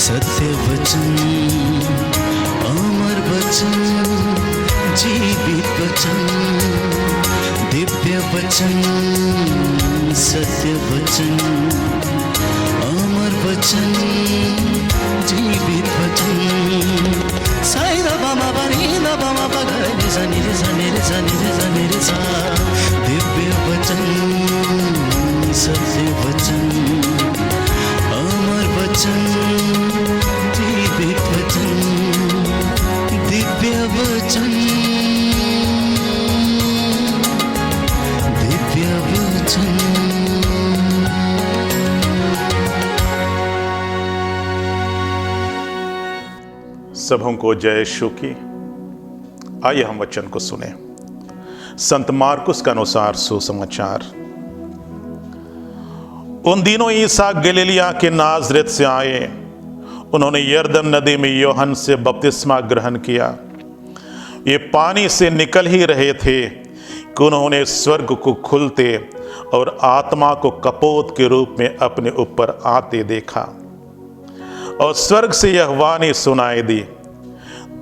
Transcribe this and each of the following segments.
सत्य वचन, अमर वचन, जीवित वचन, दिव्य वचन, सत्य वचन, अमर वचन, जीवित वचन। साई दा बामा बनी दा बामा बगरे रे सा नी रे सा नी रे सा नी रे सा नी रे सा। दिव्य वचन, सत्य वचन, अमर वचन, जीवित वचन, दिव्य वचन, दिव्य वचन। सबों को जय यीशु की। आइए हम वचन को सुने। संत मार्कुस के अनुसार सुसमाचार। उन दिनों ईसा गलीलिया के नाजरेत से आए। उन्होंने यरदन नदी में यूहन्ना से बपतिस्मा ग्रहण किया। ये पानी से निकल ही रहे थे कि उन्होंने स्वर्ग को खुलते और आत्मा को कपोत के रूप में अपने ऊपर आते देखा। और स्वर्ग से यह वाणी सुनाई दी,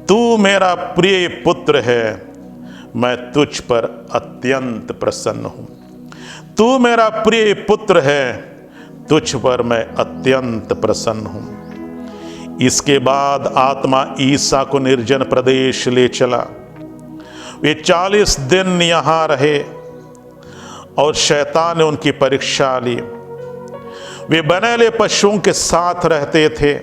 तू मेरा प्रिय पुत्र है, मैं तुझ पर अत्यंत प्रसन्न हूं। तू मेरा प्रिय पुत्र है, तुझ पर मैं अत्यंत प्रसन्न हूं। इसके बाद आत्मा ईसा को निर्जन प्रदेश ले चला। वे 40 दिन यहां रहे और शैतान ने उनकी परीक्षा ली। वे बनेले पशुओं के साथ रहते थे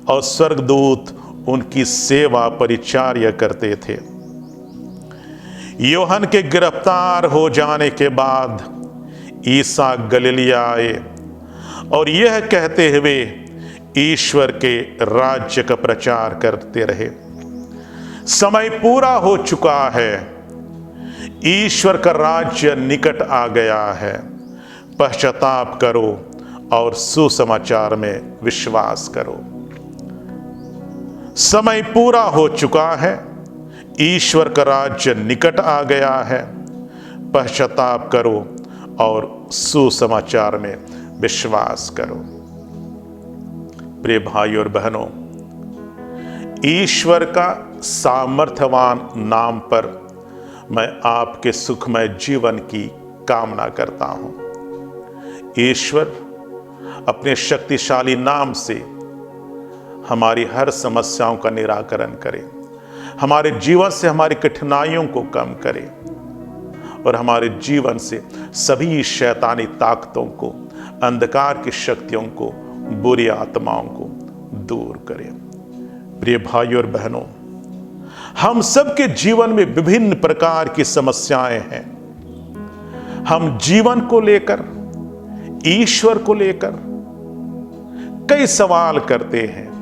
और स्वर्गदूत उनकी सेवा परिचर्या करते थे। यूहन्ना के गिरफ्तार हो जाने के बाद ईसा गलीलिया आए और यह कहते हुए ईश्वर के राज्य का प्रचार करते रहे, समय पूरा हो चुका है, ईश्वर का राज्य निकट आ गया है, पश्चाताप करो और सुसमाचार में विश्वास करो। समय पूरा हो चुका है, ईश्वर का राज्य निकट आ गया है, पश्चाताप करो और सुसमाचार में विश्वास करो। प्रिय भाई और बहनों, ईश्वर का सामर्थ्यवान नाम पर मैं आपके सुखमय जीवन की कामना करता हूं। ईश्वर अपने शक्तिशाली नाम से हमारी हर समस्याओं का निराकरण करे, हमारे जीवन से हमारी कठिनाइयों को कम करे और हमारे जीवन से सभी शैतानी ताकतों को, अंधकार की शक्तियों को, बुरी आत्माओं को दूर करे। प्रिय भाइयों और बहनों, हम सबके जीवन में विभिन्न प्रकार की समस्याएं हैं। हम जीवन को लेकर, ईश्वर को लेकर कई सवाल करते हैं।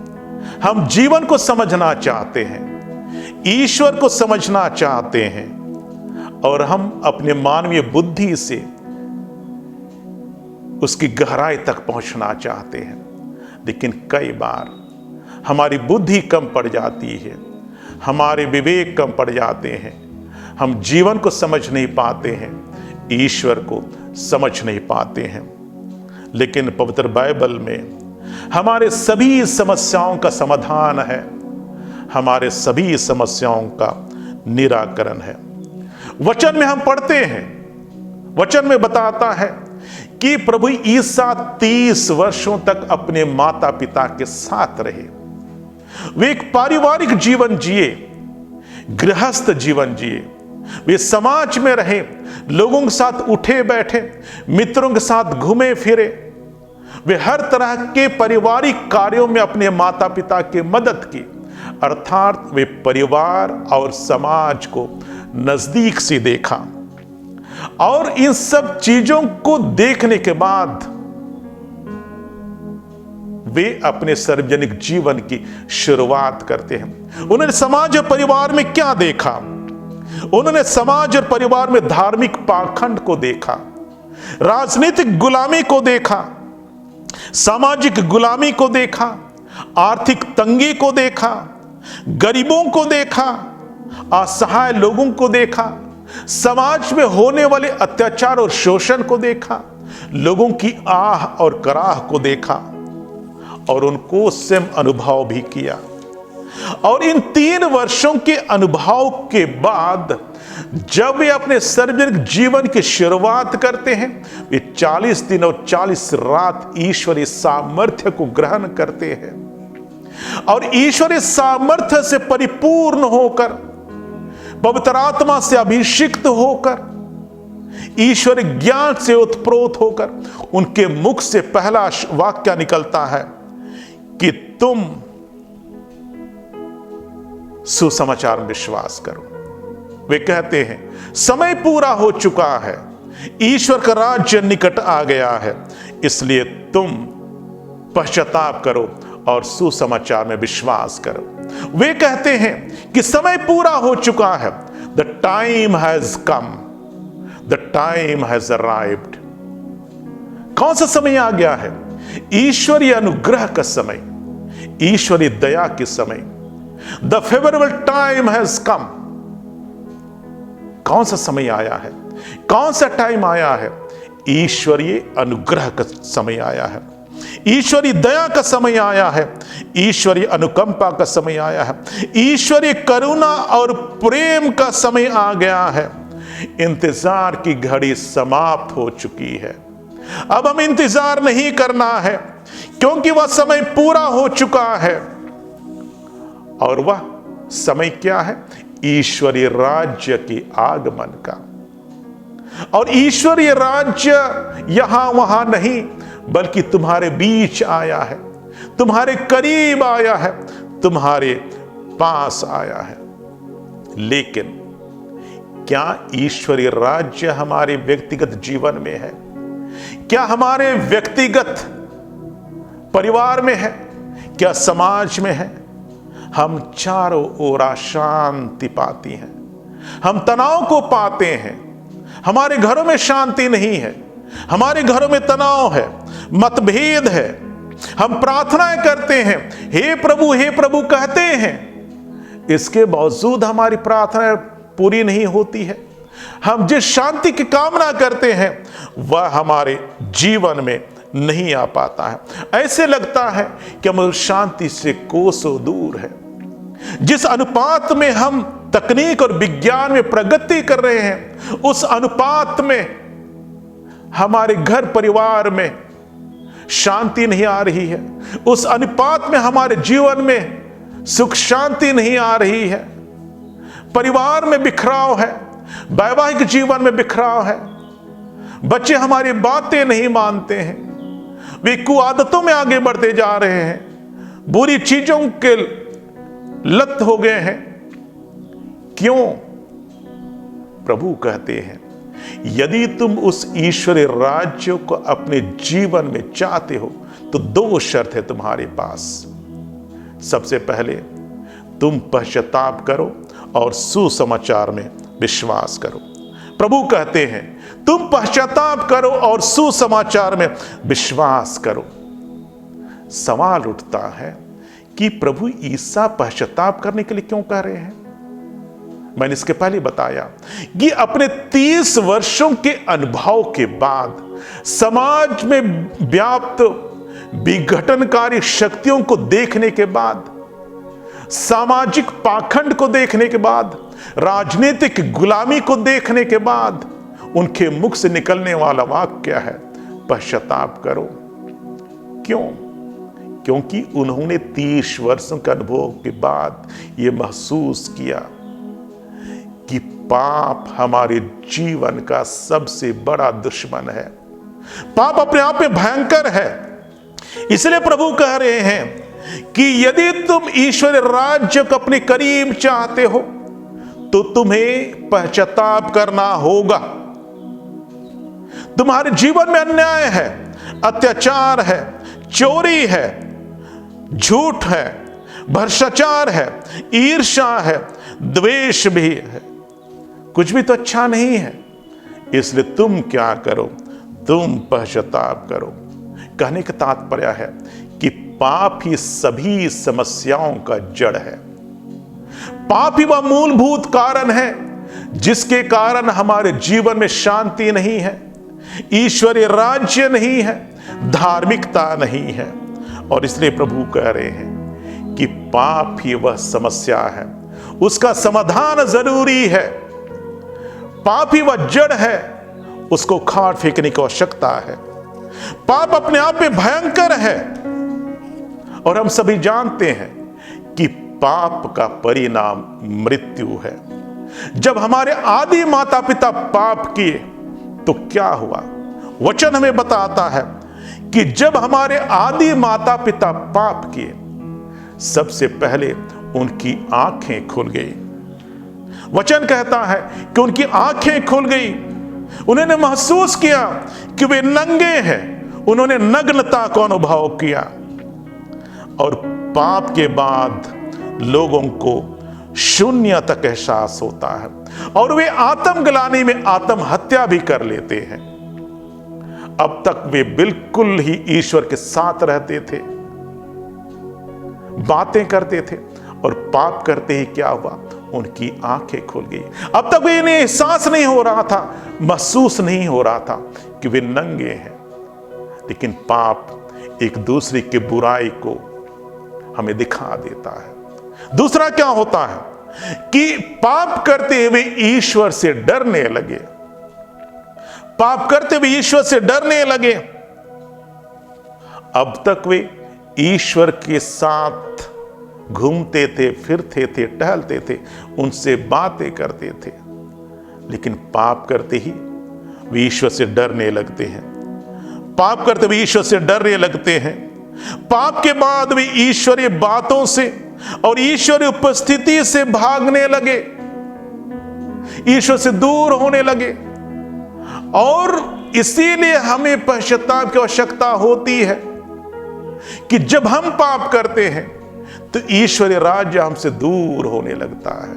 हम जीवन को समझना चाहते हैं, ईश्वर को समझना चाहते हैं और हम अपने मानवीय बुद्धि से उसकी गहराई तक पहुंचना चाहते हैं। लेकिन कई बार हमारी बुद्धि कम पड़ जाती है, हमारे विवेक कम पड़ जाते हैं, हम जीवन को समझ नहीं पाते हैं, ईश्वर को समझ नहीं पाते हैं। लेकिन पवित्र बाइबल में हमारे सभी समस्याओं का समाधान है, हमारे सभी समस्याओं का निराकरण है। वचन में हम पढ़ते हैं, वचन में बताता है कि प्रभु ईसा 30 वर्षों तक अपने माता पिता के साथ रहे। वे एक पारिवारिक जीवन जिए, गृहस्थ जीवन जिए। वे समाज में रहे, लोगों के साथ उठे बैठे, मित्रों के साथ घूमे फिरे। वे हर तरह के पारिवारिक कार्यों में अपने माता पिता की मदद की, अर्थात वे परिवार और समाज को नजदीक से देखा। और इन सब चीजों को देखने के बाद वे अपने सार्वजनिक जीवन की शुरुआत करते हैं। उन्होंने समाज और परिवार में क्या देखा? उन्होंने समाज और परिवार में धार्मिक पाखंड को देखा, राजनीतिक गुलामी को देखा, सामाजिक गुलामी को देखा, आर्थिक तंगी को देखा, गरीबों को देखा, असहाय लोगों को देखा, समाज में होने वाले अत्याचार और शोषण को देखा, लोगों की आह और कराह को देखा और उनको स्वयं अनुभव भी किया। और इन 3 वर्षों के अनुभव के बाद जब वे अपने सार्वजनिक जीवन की शुरुआत करते हैं, वे 40 दिन और 40 रात ईश्वरीय सामर्थ्य को ग्रहण करते हैं और ईश्वरीय सामर्थ्य से परिपूर्ण होकर, पवित्र आत्मा से अभिषिक्त होकर, ईश्वरीय ज्ञान से उत्प्रोत होकर उनके मुख से पहला वाक्य निकलता है कि तुम सुसमाचार में विश्वास करो। वे कहते हैं समय पूरा हो चुका है, ईश्वर का राज्य निकट आ गया है, इसलिए तुम पश्चाताप करो और सुसमाचार में विश्वास करो। वे कहते हैं कि समय पूरा हो चुका है, the time has come, the time has arrived. कौन सा समय आ गया है? ईश्वरीय अनुग्रह का समय, ईश्वरीय दया के समय। The favourable time has come. कौन सा समय आया है? कौन सा टाइम आया है? ईश्वरीय अनुग्रह का समय आया है, ईश्वरीय दया का समय आया है, ईश्वरीय अनुकंपा का समय आया है, ईश्वरीय करुणा और प्रेम का समय आ गया है। इंतजार की घड़ी समाप्त हो चुकी है। अब हम इंतजार नहीं करना है, क्योंकि वह समय पूरा हो चुका है। और वह समय क्या है? ईश्वरीय राज्य के आगमन का। और ईश्वरीय राज्य यहां वहां नहीं, बल्कि तुम्हारे बीच आया है, तुम्हारे करीब आया है, तुम्हारे पास आया है। लेकिन क्या ईश्वरीय राज्य हमारे व्यक्तिगत जीवन में है? क्या हमारे व्यक्तिगत परिवार में है? क्या समाज में है? हम चारों ओर अशांति पाती हैं, हम तनाव को पाते हैं, हमारे घरों में शांति नहीं है, हमारे घरों में तनाव है, मतभेद है। हम प्रार्थनाएं करते हैं, हे प्रभु कहते हैं, इसके बावजूद हमारी प्रार्थनाएं पूरी नहीं होती है। हम जिस शांति की कामना करते हैं वह हमारे जीवन में नहीं आ पाता है। ऐसे लगता है कि हम शांति से कोसों दूर है। जिस अनुपात में हम तकनीक और विज्ञान में प्रगति कर रहे हैं, उस अनुपात में हमारे घर परिवार में शांति नहीं आ रही है, उस अनुपात में हमारे जीवन में सुख शांति नहीं आ रही है। परिवार में बिखराव है, वैवाहिक जीवन में बिखराव है, बच्चे हमारी बातें नहीं मानते हैं, वे कुआदतों में आगे बढ़ते जा रहे हैं, बुरी चीजों के लत हो गए हैं। क्यों? प्रभु कहते हैं, यदि तुम उस ईश्वरीय राज्य को अपने जीवन में चाहते हो तो 2 शर्त है तुम्हारे पास। सबसे पहले तुम पश्चाताप करो और सुसमाचार में विश्वास करो। प्रभु कहते हैं तुम पश्चाताप करो और सुसमाचार में विश्वास करो। सवाल उठता है कि प्रभु ईसा पश्चाताप करने के लिए क्यों कह रहे हैं? मैंने इसके पहले बताया कि अपने 30 वर्षों के अनुभव के बाद, समाज में व्याप्त विघटनकारी शक्तियों को देखने के बाद, सामाजिक पाखंड को देखने के बाद, राजनीतिक गुलामी को देखने के बाद, उनके मुख से निकलने वाला वाक्य है पश्चाताप करो। क्यों? क्योंकि उन्होंने 30 वर्षों के अनुभव के बाद यह महसूस किया कि पाप हमारे जीवन का सबसे बड़ा दुश्मन है। पाप अपने आप में भयंकर है। इसलिए प्रभु कह रहे हैं कि यदि तुम ईश्वरीय राज्य को अपने करीब चाहते हो तो तुम्हें पश्चाताप करना होगा। तुम्हारे जीवन में अन्याय है, अत्याचार है, चोरी है, झूठ है, भ्रष्टाचार है, ईर्ष्या है, द्वेष भी है, कुछ भी तो अच्छा नहीं है। इसलिए तुम क्या करो? तुम पश्चाताप करो। कहने का तात्पर्य है कि पाप ही सभी समस्याओं का जड़ है। पाप ही वह मूलभूत कारण है जिसके कारण हमारे जीवन में शांति नहीं है, ईश्वरीय राज्य नहीं है, धार्मिकता नहीं है। और इसलिए प्रभु कह रहे हैं कि पाप ही वह समस्या है, उसका समाधान जरूरी है। पाप ही वह जड़ है, उसको खाड़ फेंकने की आवश्यकता है। पाप अपने आप में भयंकर है और हम सभी जानते हैं कि पाप का परिणाम मृत्यु है। जब हमारे आदि माता पिता पाप किए तो क्या हुआ? वचन हमें बताता है कि जब हमारे आदि माता पिता पाप किए, सबसे पहले उनकी आंखें खुल गई। वचन कहता है कि उनकी आंखें खुल गई, उन्होंने महसूस किया कि वे नंगे हैं, उन्होंने नग्नता को अनुभव किया। और पाप के बाद लोगों को शून्य तक एहसास होता है और वे आत्मग्लानि में आत्महत्या भी कर लेते हैं। अब तक वे बिल्कुल ही ईश्वर के साथ रहते थे, बातें करते थे, और पाप करते ही क्या हुआ? उनकी आंखें खुल गई। अब तक वे इन्हें एहसास नहीं हो रहा था, महसूस नहीं हो रहा था कि वे नंगे हैं। लेकिन पाप एक दूसरे की बुराई को हमें दिखा देता है। दूसरा क्या होता है कि पाप करते हुए ईश्वर से डरने लगे। पाप करते हुए ईश्वर से डरने लगे। अब तक वे ईश्वर के साथ घूमते थे, फिरते थे, टहलते थे, उनसे बातें करते थे, लेकिन पाप करते ही वे ईश्वर से डरने लगते हैं। पाप करते हुए ईश्वर से डरने लगते हैं। पाप के बाद वे ईश्वरीय बातों से और ईश्वरीय उपस्थिति से भागने लगे, ईश्वर से दूर होने लगे। और इसीलिए हमें पश्चाताप की आवश्यकता होती है कि जब हम पाप करते हैं तो ईश्वरीय राज्य हमसे दूर होने लगता है,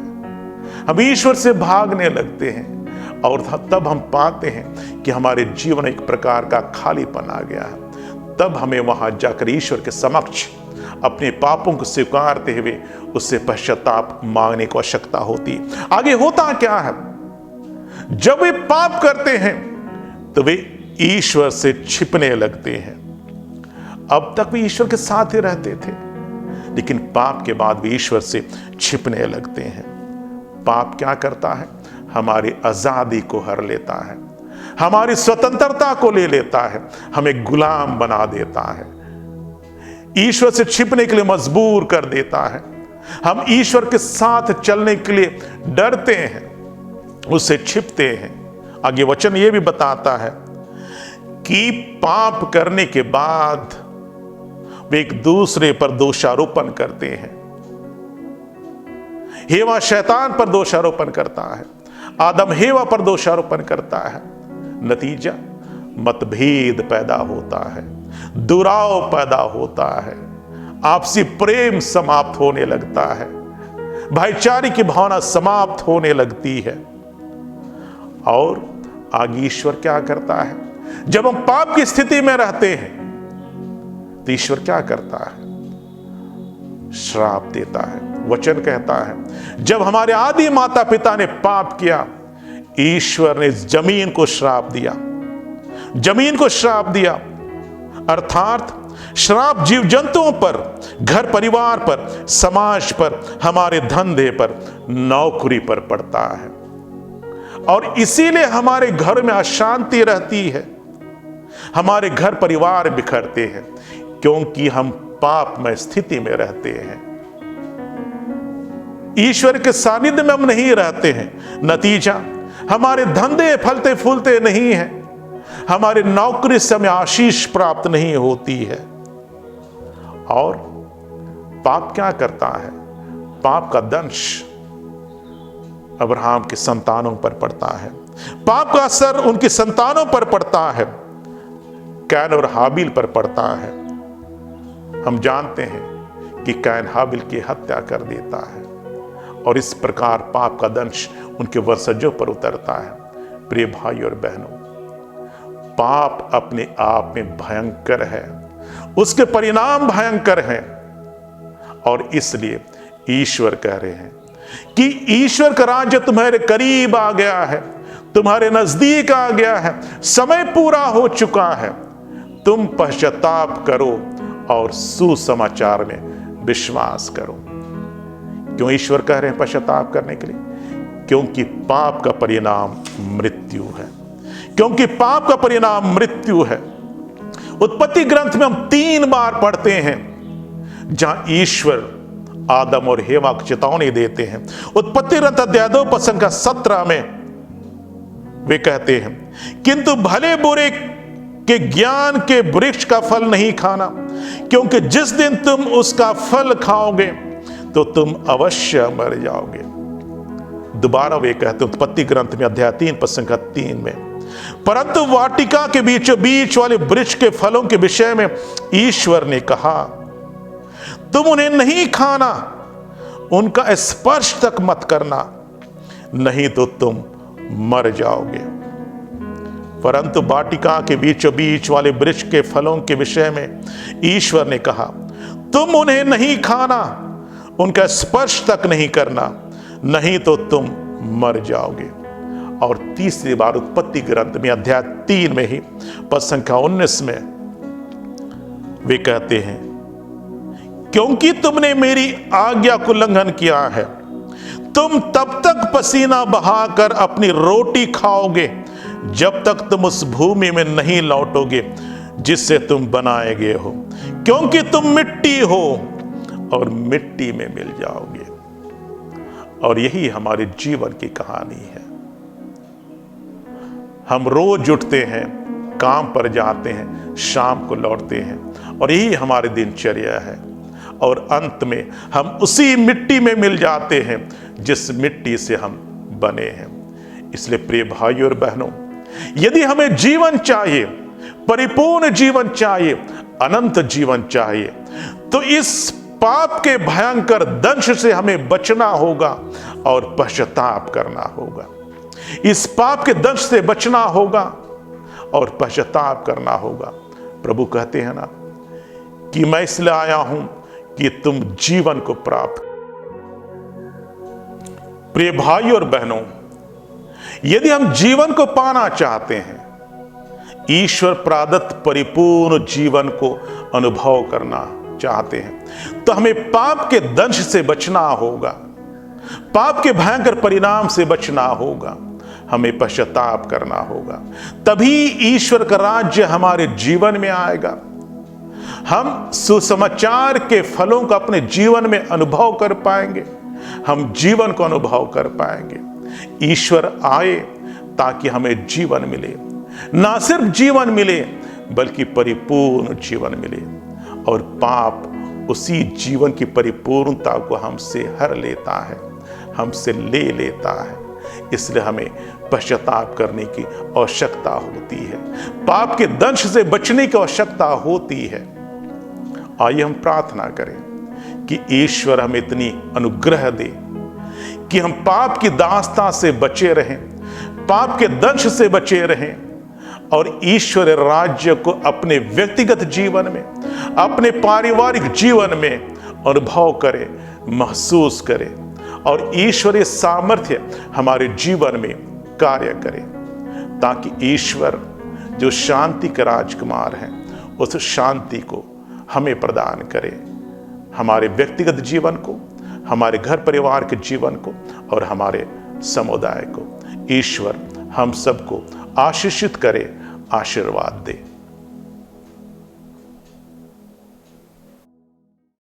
हम ईश्वर से भागने लगते हैं, और तब हम पाते हैं कि हमारे जीवन एक प्रकार का खालीपन आ गया है। तब हमें वहां जाकर ईश्वर के समक्ष अपने पापों को स्वीकारते हुए उससे पश्चाताप मांगने की आवश्यकता होती। आगे होता क्या है? जब वे पाप करते हैं तो वे ईश्वर से छिपने लगते हैं। अब तक वे ईश्वर के साथ ही रहते थे, लेकिन पाप के बाद वे ईश्वर से छिपने लगते हैं। पाप क्या करता है? हमारी आजादी को हर लेता है, हमारी स्वतंत्रता को ले लेता है, हमें गुलाम बना देता है, ईश्वर से छिपने के लिए मजबूर कर देता है। हम ईश्वर के साथ चलने के लिए डरते हैं, उससे छिपते हैं। आगे वचन ये भी बताता है कि पाप करने के बाद वे एक दूसरे पर दोषारोपण करते हैं। हेवा शैतान पर दोषारोपण करता है, आदम हेवा पर दोषारोपण करता है। नतीजा मतभेद पैदा होता है, दुराव पैदा होता है, आपसी प्रेम समाप्त होने लगता है, भाईचारे की भावना समाप्त होने लगती है। और आगे ईश्वर क्या करता है? जब हम पाप की स्थिति में रहते हैं तो ईश्वर क्या करता है? श्राप देता है। वचन कहता है जब हमारे आदि माता पिता ने पाप किया, ईश्वर ने जमीन को श्राप दिया, जमीन को श्राप दिया। अर्थात श्राप जीव जंतुओं पर, घर परिवार पर, समाज पर, हमारे धंधे पर, नौकरी पर पड़ता है। और इसीलिए हमारे घर में अशांति रहती है, हमारे घर परिवार बिखरते हैं, क्योंकि हम पापमय स्थिति में रहते हैं, ईश्वर के सानिध्य में हम नहीं रहते हैं। नतीजा हमारे धंधे फलते फूलते नहीं हैं, हमारे नौकरी से हमें आशीष प्राप्त नहीं होती है। और पाप क्या करता है? पाप का दंश अब्राहम के संतानों पर पड़ता है, पाप का असर उनकी संतानों पर पड़ता है, कैन और हाबिल पर पड़ता है। हम जानते हैं कि कैन हाबिल की हत्या कर देता है और इस प्रकार पाप का दंश उनके वंशजों पर उतरता है। प्रिय भाई और बहनों, पाप अपने आप में भयंकर है, उसके परिणाम भयंकर हैं। और इसलिए ईश्वर कह रहे हैं कि ईश्वर का राज्य तुम्हारे करीब आ गया है, तुम्हारे नजदीक आ गया है, समय पूरा हो चुका है। तुम पश्चाताप करो और सुसमाचार में विश्वास करो। क्यों ईश्वर कह रहे हैं पश्चाताप करने के लिए? क्योंकि पाप का परिणाम मृत्यु है। क्योंकि पाप का परिणाम मृत्यु है। उत्पत्ति ग्रंथ में हम 3 बार पढ़ते हैं जहां ईश्वर आदम और हेवा को चेतावनी देते हैं। उत्पत्ति ग्रंथ अध्याय 2 पद संख्या 17 में वे कहते हैं, किंतु भले बुरे के ज्ञान के वृक्ष का फल नहीं खाना, क्योंकि जिस दिन तुम उसका फल खाओगे तो तुम अवश्य मर जाओगे। दोबारा वे कहते हैं उत्पत्ति ग्रंथ में अध्याय 3 पद संख्या 3 में, परंतु वाटिका के बीचों बीच वाले वृक्ष के फलों के विषय में ईश्वर ने कहा, तुम उन्हें नहीं खाना, उनका स्पर्श तक मत करना, नहीं तो तुम मर जाओगे। परंतु वाटिका के बीचों बीच वाले वृक्ष के फलों के विषय में ईश्वर ने कहा, तुम उन्हें नहीं खाना, उनका स्पर्श तक नहीं करना, नहीं तो तुम मर जाओगे। और तीसरी बार उत्पत्ति ग्रंथ में अध्याय 3 में ही पद संख्या 19 में वे कहते हैं, क्योंकि तुमने मेरी आज्ञा को उल्लंघन किया है, तुम तब तक पसीना बहाकर अपनी रोटी खाओगे जब तक तुम उस भूमि में नहीं लौटोगे जिससे तुम बनाए गए हो, क्योंकि तुम मिट्टी हो और मिट्टी में मिल जाओगे। और यही हमारे जीवन की कहानी है। हम रोज उठते हैं, काम पर जाते हैं, शाम को लौटते हैं, और यही हमारी दिनचर्या है। और अंत में हम उसी मिट्टी में मिल जाते हैं जिस मिट्टी से हम बने हैं। इसलिए प्रिय भाइयों और बहनों, यदि हमें जीवन चाहिए, परिपूर्ण जीवन चाहिए, अनंत जीवन चाहिए, तो इस पाप के भयंकर दंश से हमें बचना होगा और पश्चाताप करना होगा। इस पाप के दंश से बचना होगा और पश्चाताप करना होगा। प्रभु कहते हैं ना कि मैं इसलिए आया हूं कि तुम जीवन को प्राप्त। प्रिय भाइयों और बहनों, यदि हम जीवन को पाना चाहते हैं, ईश्वर प्रदत्त परिपूर्ण जीवन को अनुभव करना चाहते हैं, तो हमें पाप के दंश से बचना होगा, पाप के भयंकर परिणाम से बचना होगा, हमें पश्चाताप करना होगा। तभी ईश्वर का राज्य हमारे जीवन में आएगा। हम सुसमाचार के फलों को अपने जीवन में अनुभव कर पाएंगे, हम जीवन को अनुभव कर पाएंगे। ईश्वर आए ताकि हमें जीवन मिले, ना सिर्फ जीवन मिले बल्कि परिपूर्ण जीवन मिले, और पाप उसी जीवन की परिपूर्णता को हमसे हर लेता है, हमसे ले लेता है। इसलिए हमें पश्चाताप करने की आवश्यकता होती है, पाप के दंश से बचने की आवश्यकता होती है। आइए हम प्रार्थना करें कि ईश्वर हमें इतनी अनुग्रह दे कि हम पाप की दास्तां से बचे रहें, पाप के दंश से बचे रहें, और ईश्वर राज्य को अपने व्यक्तिगत जीवन में, अपने पारिवारिक जीवन में अनुभव करें, महसूस करें, और ईश्वरीय सामर्थ्य हमारे जीवन में कार्य करे, ताकि ईश्वर जो शांति के राजकुमार हैं उस शांति को हमें प्रदान करे, हमारे व्यक्तिगत जीवन को, हमारे घर परिवार के जीवन को और हमारे समुदाय को। ईश्वर हम सबको आशीषित करे, आशीर्वाद दे।